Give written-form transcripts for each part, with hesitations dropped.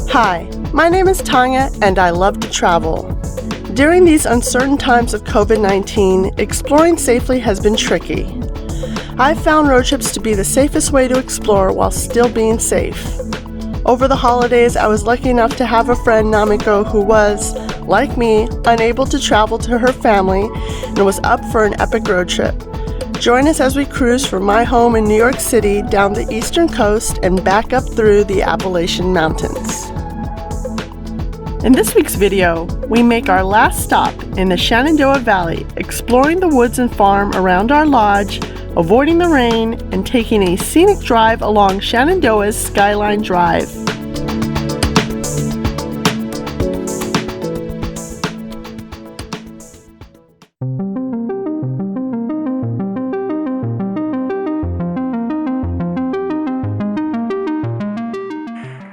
Hi, my name is Tanya and I love to travel. During these uncertain times of COVID-19, exploring safely has been tricky. I've found road trips to be the safest way to explore while still being safe. Over the holidays, I was lucky enough to have a friend, Namiko, who was, like me, unable to travel to her family and was up for an epic road trip. Join us as we cruise from my home in New York City down the eastern coast and back up through the Appalachian Mountains. In this week's video, we make our last stop in the Shenandoah Valley, exploring the woods and farm around our lodge, avoiding the rain, and taking a scenic drive along Shenandoah's Skyline Drive.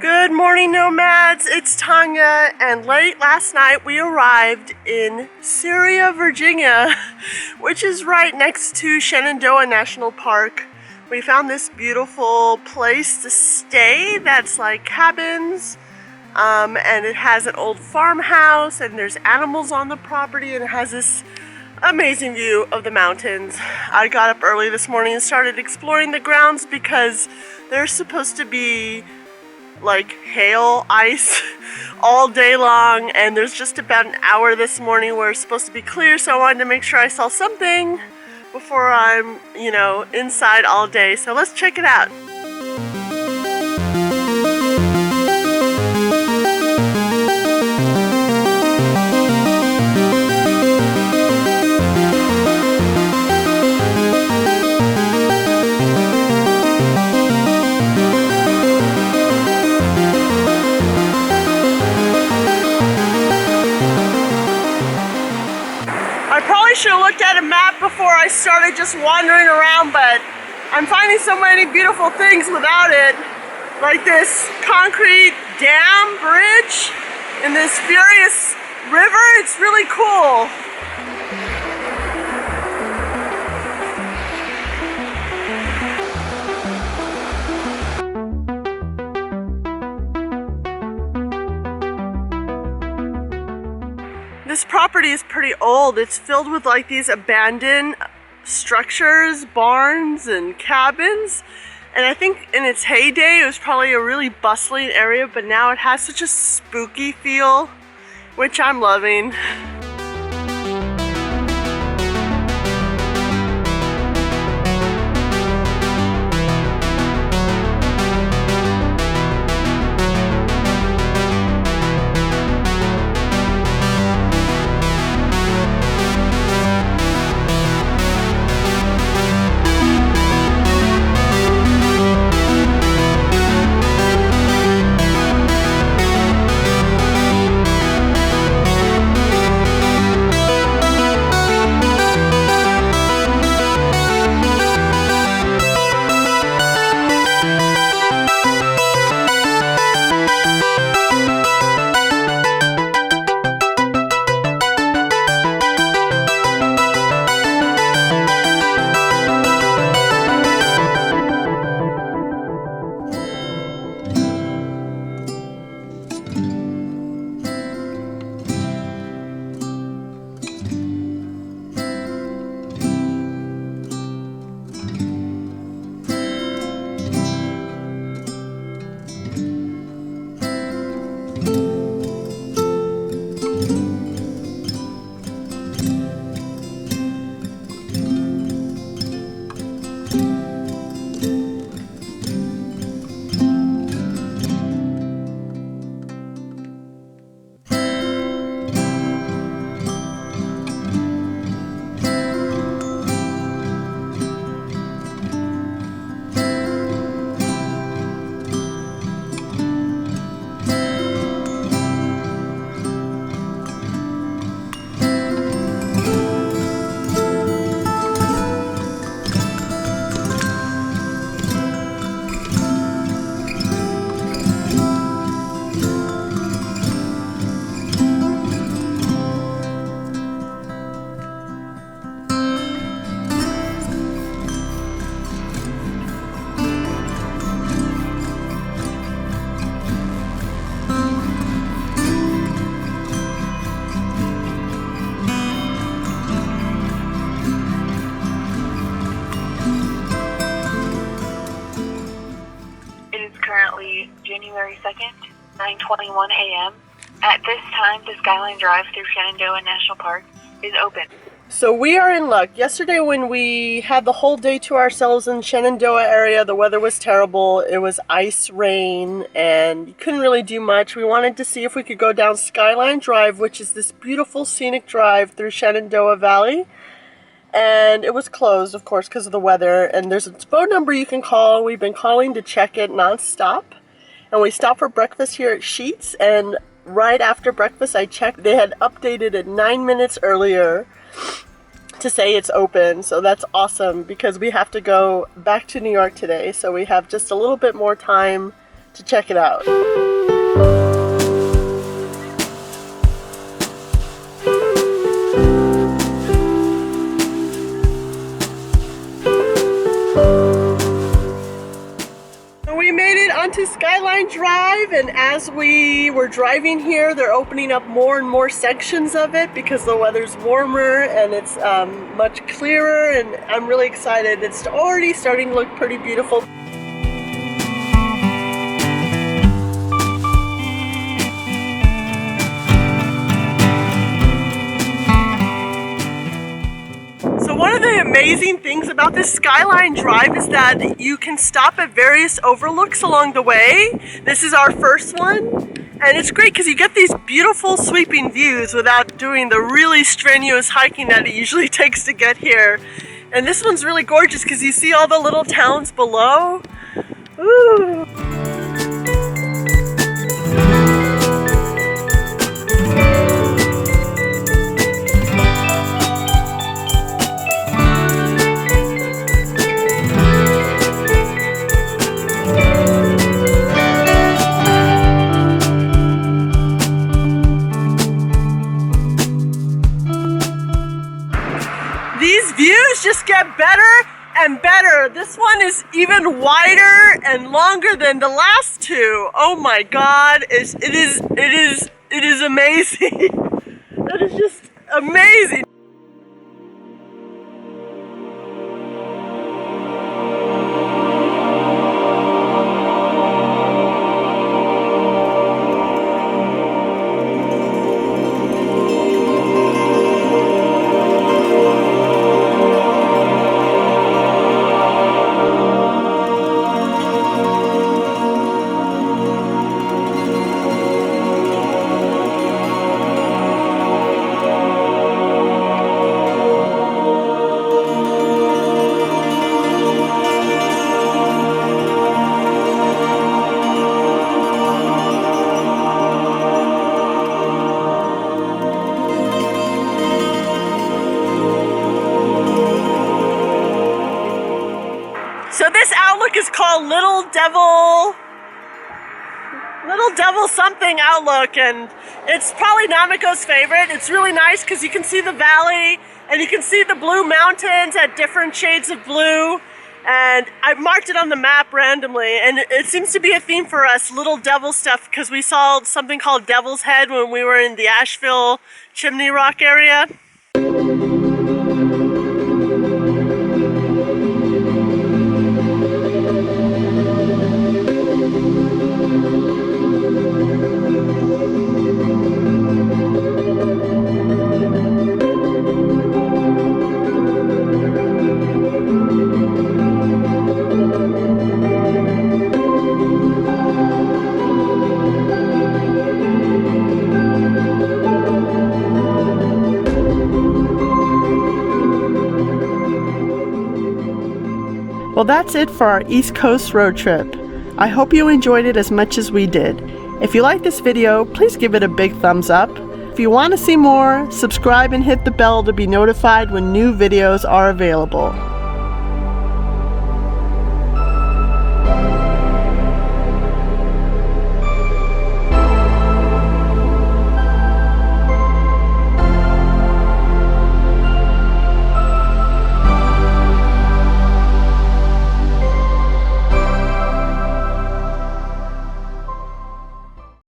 Good morning, nomads. It's Tanya, and late last night we arrived in Syria, Virginia, which is right next to Shenandoah National Park. We found this beautiful place to stay that's like cabins, and it has an old farmhouse, and there's animals on the property, and it has this amazing view of the mountains. I got up early this morning and started exploring the grounds because there's supposed to be like hail, ice all day long, and there's just about an hour this morning where it's supposed to be clear, so I wanted to make sure I saw something before I'm, inside all day. So let's check it out. I should have looked at a map before I started just wandering around, but I'm finding so many beautiful things without it, like this concrete dam bridge in this furious river. It's really cool. This property is pretty old. It's filled with like these abandoned structures, barns, and cabins. And I think in its heyday, it was probably a really bustling area, but now it has such a spooky feel, which I'm loving. 22nd, 9:21 a.m. At this time, the Skyline Drive through Shenandoah National Park is open. So we are in luck. Yesterday when we had the whole day to ourselves in Shenandoah area, the weather was terrible. It was ice, rain, and you couldn't really do much. We wanted to see if we could go down Skyline Drive, which is this beautiful scenic drive through Shenandoah Valley. And it was closed, of course, because of the weather. And there's a phone number you can call. We've been calling to check it nonstop. And we stopped for breakfast here at Sheetz. And right after breakfast, I checked. They had updated it 9 minutes earlier to say it's open. So that's awesome because we have to go back to New York today. So we have just a little bit more time to check it out. Onto Skyline Drive, and as we were driving here, they're opening up more and more sections of it because the weather's warmer and it's much clearer, and I'm really excited. It's already starting to look pretty beautiful. One of the amazing things about this Skyline Drive is that you can stop at various overlooks along the way. This is our first one, and it's great because you get these beautiful sweeping views without doing the really strenuous hiking that it usually takes to get here. And this one's really gorgeous because you see all the little towns below. Ooh. These views just get better and better. This one is even wider and longer than the last two. Oh my God, it is amazing. That is just amazing. So this outlook is called Little Devil something outlook, and it's probably Namiko's favorite. It's really nice because you can see the valley and you can see the blue mountains at different shades of blue. And I marked it on the map randomly, and it seems to be a theme for us, Little Devil stuff, because we saw something called Devil's Head when we were in the Asheville Chimney Rock area. Well, that's it for our East Coast road trip. I hope you enjoyed it as much as we did. If you like this video, please give it a big thumbs up. If you want to see more, subscribe and hit the bell to be notified when new videos are available.